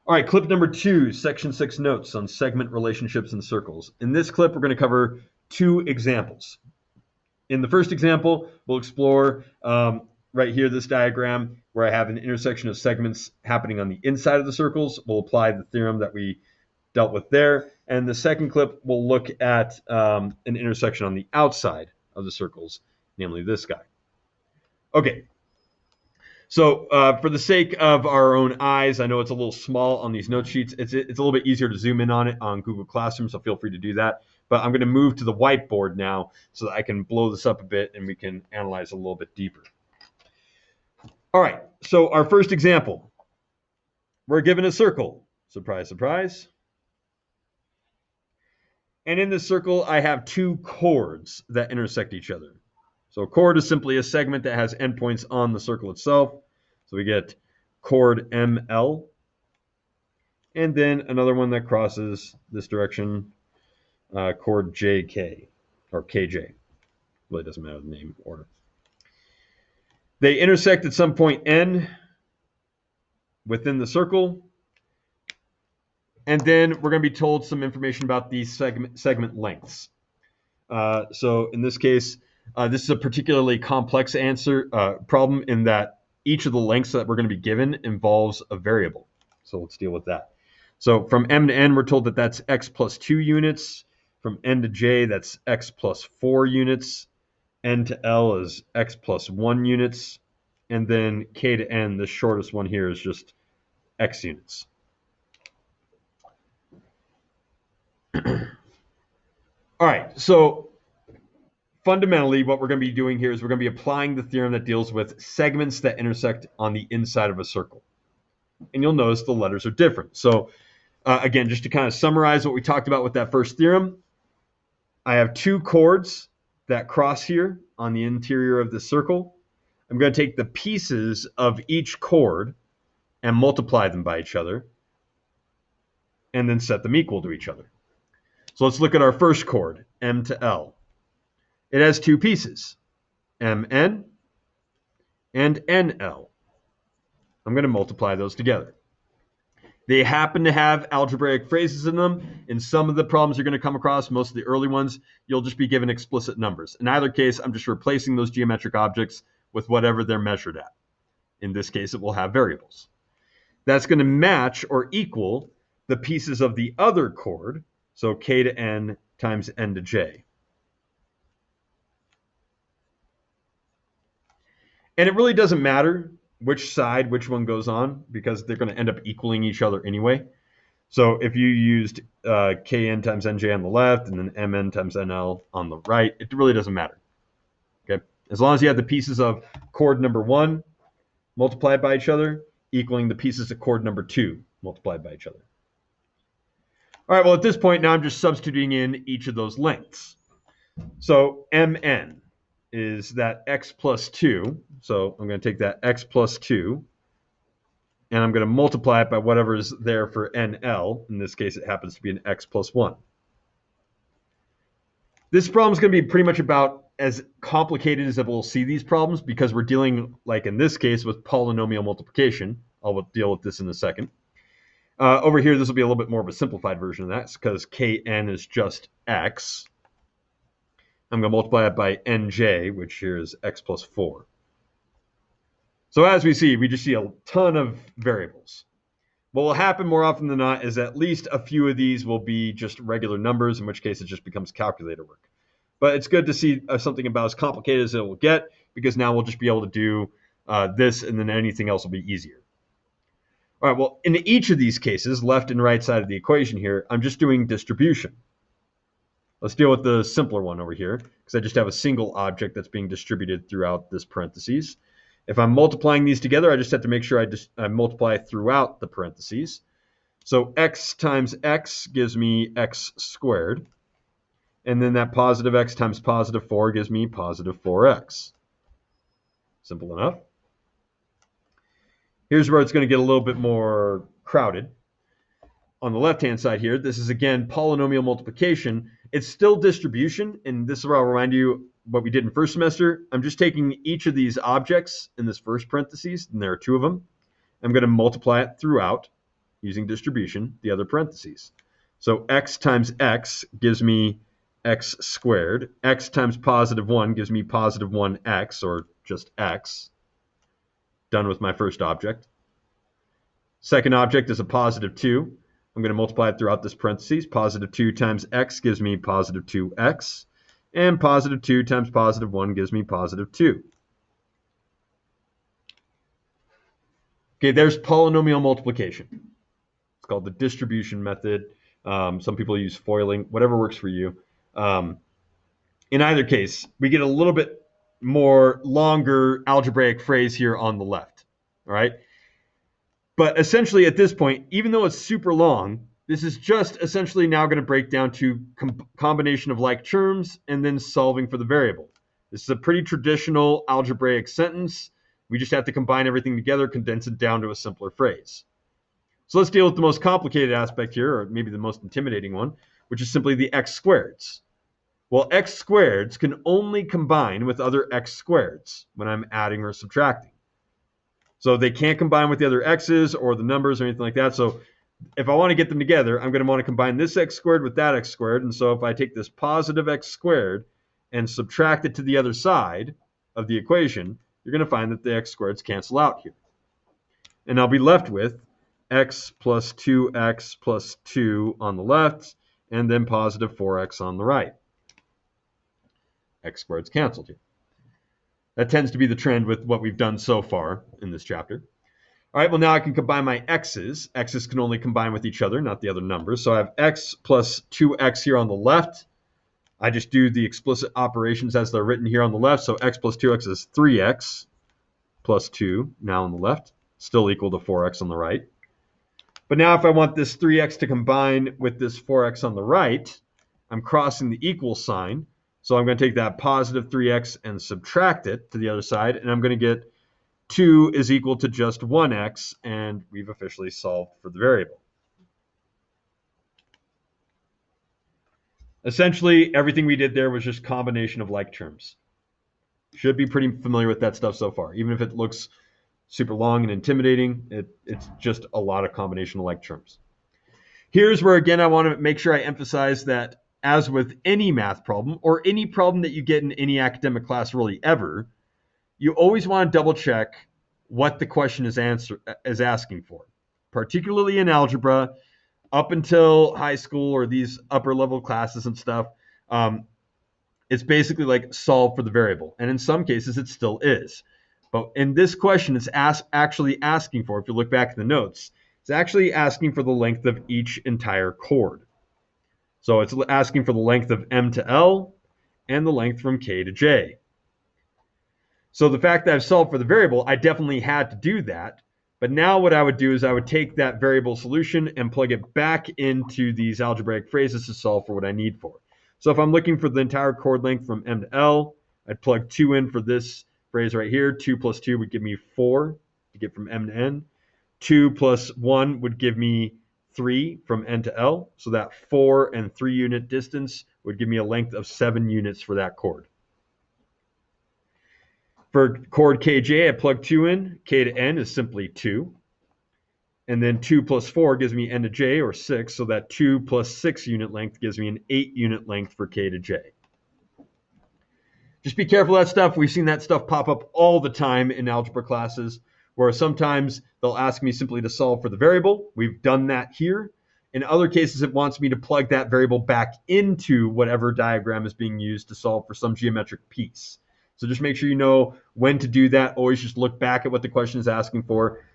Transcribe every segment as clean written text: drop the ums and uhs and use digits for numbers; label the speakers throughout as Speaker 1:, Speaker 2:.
Speaker 1: All right, clip number 2, section 6 notes on segment relationships and circles. In this clip, we're going to cover 2 examples. In the first example, we'll explore right here, this diagram, where I have an intersection of segments happening on the inside of the circles. We'll apply the theorem that we dealt with there. And the second clip, we'll look at an intersection on the outside of the circles, namely this guy. Okay, so for the sake of our own eyes, I know it's a little small on these note sheets. It's a little bit easier to zoom in on it on Google Classroom, so feel free to do that. But I'm going to move to the whiteboard now so that I can blow this up a bit and we can analyze a little bit deeper. All right, so our first example. We're given a circle. Surprise, surprise. And in this circle, I have 2 chords that intersect each other. So a chord is simply a segment that has endpoints on the circle itself. So we get chord ML. And then another one that crosses this direction, chord JK, or KJ. Really doesn't matter the name order. They intersect at some point N within the circle. And then we're going to be told some information about these segment lengths. So in this case, this is a particularly complex problem in that each of the lengths that we're going to be given involves a variable. So let's deal with that. So from M to N, we're told that that's x plus 2 units. From N to J, that's x plus 4 units. N to L is x plus 1 units. And then K to N, the shortest one here, is just x units. All right, so fundamentally, what we're going to be doing here is we're going to be applying the theorem that deals with segments that intersect on the inside of a circle. And you'll notice the letters are different. So again, just to kind of summarize what we talked about with that first theorem, I have 2 chords that cross here on the interior of the circle. I'm going to take the pieces of each chord and multiply them by each other, and then set them equal to each other. So let's look at our first chord, M to L. It has 2 pieces, MN and NL. I'm going to multiply those together. They happen to have algebraic phrases in them. In some of the problems you're going to come across, most of the early ones, you'll just be given explicit numbers. In either case, I'm just replacing those geometric objects with whatever they're measured at. In this case, it will have variables. That's going to match or equal the pieces of the other chord, so K to N times N to J. And it really doesn't matter which side which one goes on, because they're going to end up equaling each other anyway. So if you used Kn times Nj on the left and then Mn times Nl on the right, it really doesn't matter. Okay, as long as you have the pieces of chord number 1 multiplied by each other equaling the pieces of chord number 2 multiplied by each other. All right, well, at this point, now I'm just substituting in each of those lengths. So Mn is that x plus 2. So I'm going to take that x plus 2, and I'm going to multiply it by whatever is there for NL. In this case, it happens to be an x plus 1. This problem is going to be pretty much about as complicated as we'll see these problems, because we're dealing, like in this case, with polynomial multiplication. I'll deal with this in a second. Over here, this will be a little bit more of a simplified version of that, because Kn is just x. I'm going to multiply it by Nj, which here is x plus 4. So as we see, we just see a ton of variables. What will happen more often than not is at least a few of these will be just regular numbers, in which case it just becomes calculator work. But it's good to see something about as complicated as it will get, because now we'll just be able to do this, and then anything else will be easier. All right, well, in each of these cases, left and right side of the equation here, I'm just doing distribution. Let's deal with the simpler one over here, because I just have a single object that's being distributed throughout this parentheses. If I'm multiplying these together, I just have to make sure I multiply throughout the parentheses. So x times x gives me x squared. And then that positive x times positive 4 gives me positive 4x. Simple enough. Here's where it's going to get a little bit more crowded. On the left-hand side here, this is, again, polynomial multiplication. It's still distribution, and this is where I'll remind you what we did in first semester. I'm just taking each of these objects in this first parentheses, and there are 2 of them. I'm going to multiply it throughout using distribution, the other parentheses. So x times x gives me x squared. X times positive 1 gives me positive 1x, or just x. Done with my first object. Second object is a positive 2. I'm going to multiply it throughout this parentheses. Positive 2 times x gives me positive 2x. And positive 2 times positive 1 gives me positive 2. Okay, there's polynomial multiplication. It's called the distribution method. Some people use foiling, whatever works for you. In either case, we get a little bit more longer algebraic phrase here on the left. All right. But essentially at this point, even though it's super long, this is just essentially now going to break down to combination of like terms and then solving for the variable. This is a pretty traditional algebraic sentence. We just have to combine everything together, condense it down to a simpler phrase. So let's deal with the most complicated aspect here, or maybe the most intimidating one, which is simply the x squareds. Well, x squareds can only combine with other x squareds when I'm adding or subtracting. So they can't combine with the other x's or the numbers or anything like that. So if I want to get them together, I'm going to want to combine this x squared with that x squared. And so if I take this positive x squared and subtract it to the other side of the equation, you're going to find that the x squareds cancel out here. And I'll be left with x plus 2x plus 2 on the left, and then positive 4x on the right. X squareds canceled here. That tends to be the trend with what we've done so far in this chapter. All right, well, now I can combine my x's. X's can only combine with each other, not the other numbers. So I have x plus 2x here on the left. I just do the explicit operations as they're written here on the left. So x plus 2x is 3x plus 2 now on the left, still equal to 4x on the right. But now if I want this 3x to combine with this 4x on the right, I'm crossing the equal sign. So I'm going to take that positive 3x and subtract it to the other side, and I'm going to get 2 is equal to just 1x, and we've officially solved for the variable. Essentially, everything we did there was just combination of like terms. Should be pretty familiar with that stuff so far. Even if it looks super long and intimidating, it's just a lot of combination of like terms. Here's where, again, I want to make sure I emphasize that as with any math problem or any problem that you get in any academic class really ever, you always want to double check what the question is asking for, particularly in algebra up until high school or these upper level classes and stuff. It's basically like solve for the variable. And in some cases, it still is. But in this question, it's actually asking for, if you look back in the notes, it's actually asking for the length of each entire chord. So it's asking for the length of M to L and the length from K to J. So the fact that I've solved for the variable, I definitely had to do that. But now what I would do is I would take that variable solution and plug it back into these algebraic phrases to solve for what I need for. So if I'm looking for the entire chord length from M to L, I'd plug 2 in for this phrase right here. 2 plus 2 would give me 4 to get from M to N. 2 plus 1 would give me 3 from N to L. So that 4 and 3 unit distance would give me a length of 7 units for that chord. For chord KJ, I plug 2 in. K to N is simply 2. And then 2 plus 4 gives me N to J, or 6. So that 2 plus 6 unit length gives me an 8 unit length for K to J. Just be careful of that stuff. We've seen that stuff pop up all the time in algebra classes, where sometimes they'll ask me simply to solve for the variable. We've done that here. In other cases, it wants me to plug that variable back into whatever diagram is being used to solve for some geometric piece. So just make sure you know when to do that. Always just look back at what the question is asking for.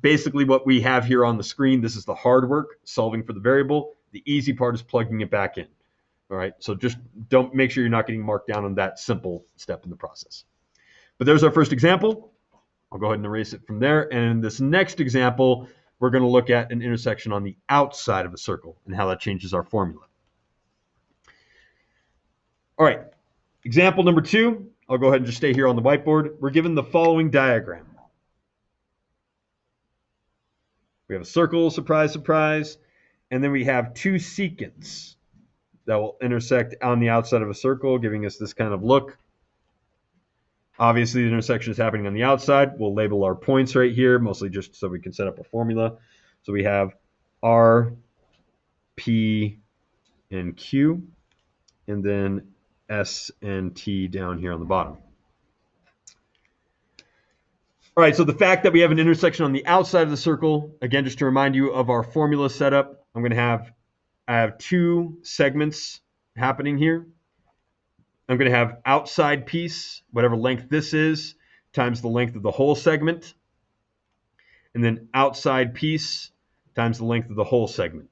Speaker 1: Basically what we have here on the screen, this is the hard work, solving for the variable. The easy part is plugging it back in. All right, so just don't make sure you're not getting marked down on that simple step in the process. But there's our first example. I'll go ahead and erase it from there. And in this next example, we're going to look at an intersection on the outside of a circle and how that changes our formula. All right, example number 2. I'll go ahead and just stay here on the whiteboard. We're given the following diagram. We have a circle, surprise, surprise, and then we have 2 secants that will intersect on the outside of a circle, giving us this kind of look. Obviously, the intersection is happening on the outside. We'll label our points right here, mostly just so we can set up a formula. So we have R, P, and Q, and then S and T down here on the bottom. All right, so the fact that we have an intersection on the outside of the circle, again, just to remind you of our formula setup, I have two segments happening here. I'm going to have outside piece, whatever length this is, times the length of the whole segment, and then outside piece times the length of the whole segment.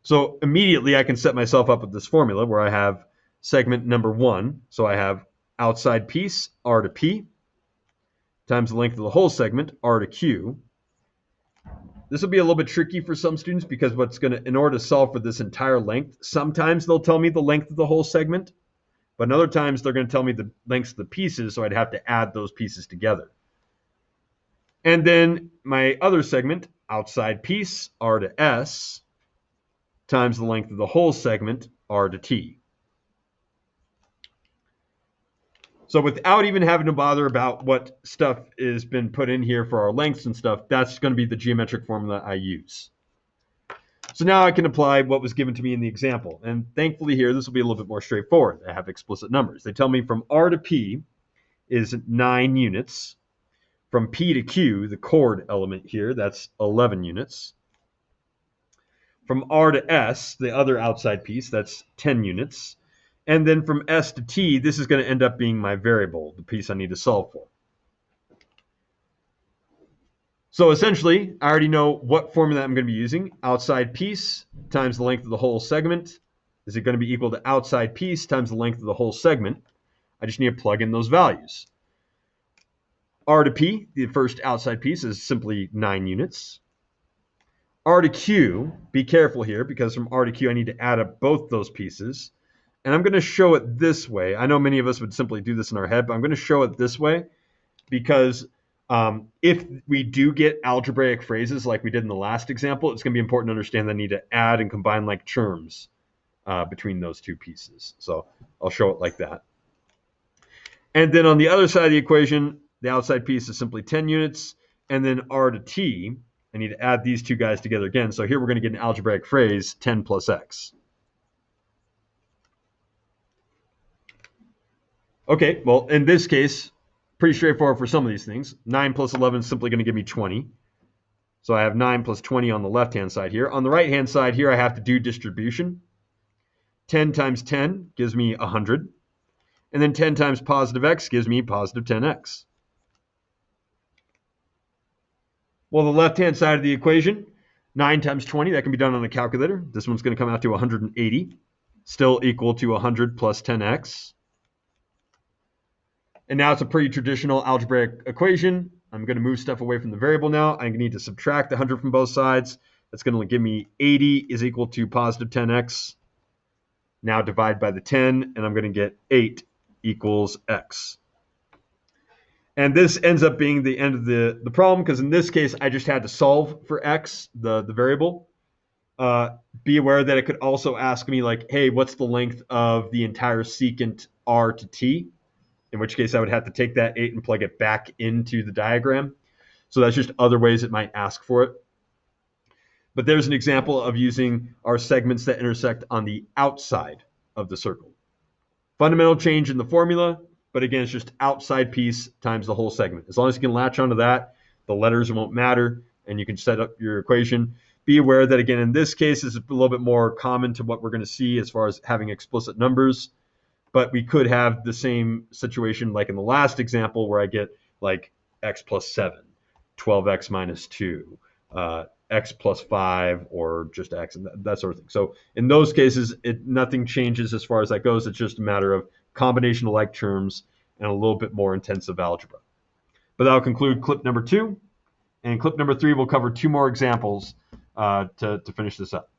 Speaker 1: So immediately I can set myself up with this formula where I have segment number 1. So I have outside piece, R to P, times the length of the whole segment, R to Q. This will be a little bit tricky for some students because in order to solve for this entire length, sometimes they'll tell me the length of the whole segment, but in other times they're going to tell me the lengths of the pieces, so I'd have to add those pieces together. And then my other segment, outside piece, R to S, times the length of the whole segment, R to T. So without even having to bother about what stuff has been put in here for our lengths and stuff, that's going to be the geometric formula I use. So now I can apply what was given to me in the example. And thankfully here, this will be a little bit more straightforward. I have explicit numbers. They tell me from R to P is 9 units. From P to Q, the chord element here, that's 11 units. From R to S, the other outside piece, that's 10 units. And then from S to T, this is going to end up being my variable, the piece I need to solve for. So essentially, I already know what formula I'm going to be using. Outside piece times the length of the whole segment. Is it going to be equal to outside piece times the length of the whole segment? I just need to plug in those values. R to P, the first outside piece, is simply 9 units. R to Q, be careful here, because from R to Q I need to add up both those pieces. And I'm going to show it this way. I know many of us would simply do this in our head, but I'm going to show it this way because if we do get algebraic phrases like we did in the last example, it's going to be important to understand that I need to add and combine like terms between those two pieces. So I'll show it like that. And then on the other side of the equation, the outside piece is simply 10 units. And then R to T, I need to add these two guys together again. So here we're going to get an algebraic phrase, 10 plus x. Okay, well, in this case, pretty straightforward for some of these things. 9 plus 11 is simply going to give me 20. So I have 9 plus 20 on the left-hand side here. On the right-hand side here, I have to do distribution. 10 times 10 gives me 100. And then 10 times positive x gives me positive 10x. Well, the left-hand side of the equation, 9 times 20, that can be done on a calculator. This one's going to come out to 180, still equal to 100 plus 10x. And now it's a pretty traditional algebraic equation. I'm going to move stuff away from the variable now. I'm going to need to subtract 100 from both sides. That's going to give me 80 is equal to positive 10x. Now divide by the 10, and I'm going to get 8 equals x. And this ends up being the end of the problem, because in this case, I just had to solve for x, the variable. Be aware that it could also ask me, like, hey, what's the length of the entire secant r to t? In which case I would have to take that 8 and plug it back into the diagram. So that's just other ways it might ask for it. But there's an example of using our segments that intersect on the outside of the circle. Fundamental change in the formula, but again, it's just outside piece times the whole segment. As long as you can latch onto that, the letters won't matter, and you can set up your equation. Be aware that, again, in this case, it's a little bit more common to what we're going to see as far as having explicit numbers. But we could have the same situation like in the last example where I get like x plus 7, 12x minus 2, x plus 5, or just x, and that sort of thing. So in those cases, nothing changes as far as that goes. It's just a matter of combination of like terms and a little bit more intensive algebra. But that'll conclude clip number 2. And clip number 3 will cover 2 more examples to finish this up.